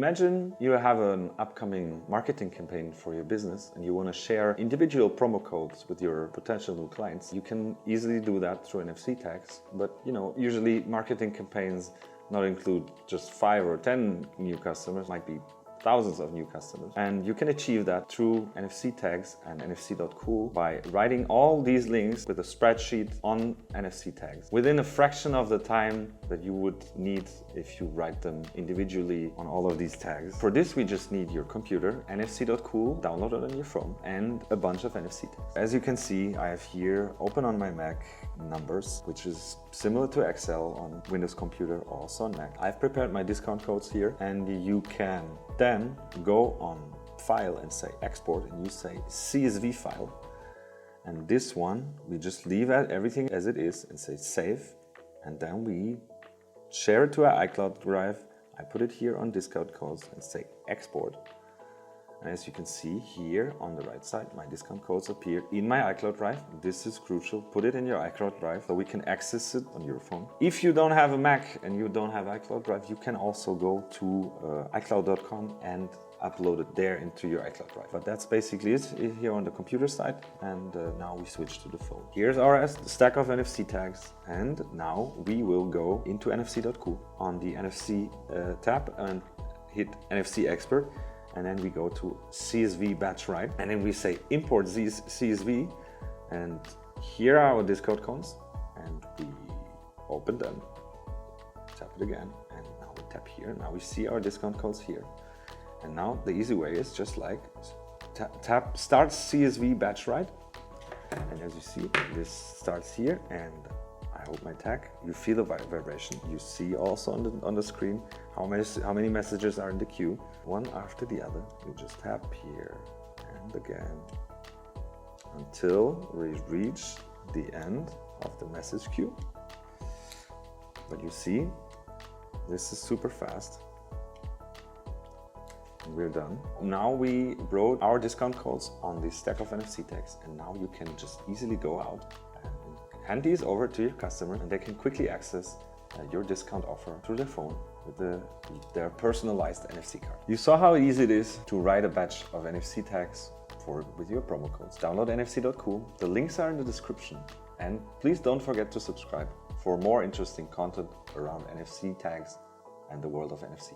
Imagine you have an upcoming marketing campaign for your business and you want to share individual promo codes with your potential new clients. You can easily do that through NFC tags, but usually marketing campaigns not include just 5 or 10 new customers, might be thousands of new customers. And you can achieve that through NFC tags and NFC.cool by writing all these links with a spreadsheet on NFC tags within a fraction of the time that you would need if you write them individually on all of these tags. For this, we just need your computer, NFC.cool, download it on your phone, and a bunch of NFC tags. As you can see, I have here open on my Mac numbers, which is similar to Excel on Windows computer, also on Mac. I've prepared my discount codes here, and you can then go on file and say export, and you say CSV file, and this one we just leave everything as it is and say save, and then we share it to our iCloud drive. I put it here on discount codes and say export, and as you can see here on the right side, my discount codes appear in my iCloud drive. This is crucial. Put it in your iCloud drive so we can access it on your phone. If you don't have a Mac and you don't have iCloud drive, you can also go to iCloud.com and upload it there into your iCloud drive. But that's basically it here on the computer side, and now we switch to the phone. Here's our stack of NFC tags, and now we will go into NFC.cool on the NFC tab and hit NFC expert. And then we go to CSV batch write, and then we say import these CSV, and here are our discount codes, and we open them, tap it again, and now we tap here. Now we see our discount codes here, and now the easy way is just like tap start CSV batch write, and as you see, this starts here, and I hold my tag. You feel the vibration. You see also on the screen how many messages are in the queue, one after the other. You just tap here and again until we reach the end of the message queue. But you see, this is super fast. We're done. Now we wrote our discount codes on this stack of NFC tags, and now you can just easily go out and hand these over to your customer, and they can quickly access your discount offer through their phone with their personalized NFC card. You saw how easy it is to write a batch of NFC tags with your promo codes. Download NFC.cool. The links are in the description, and please don't forget to subscribe for more interesting content around NFC tags and the world of NFC.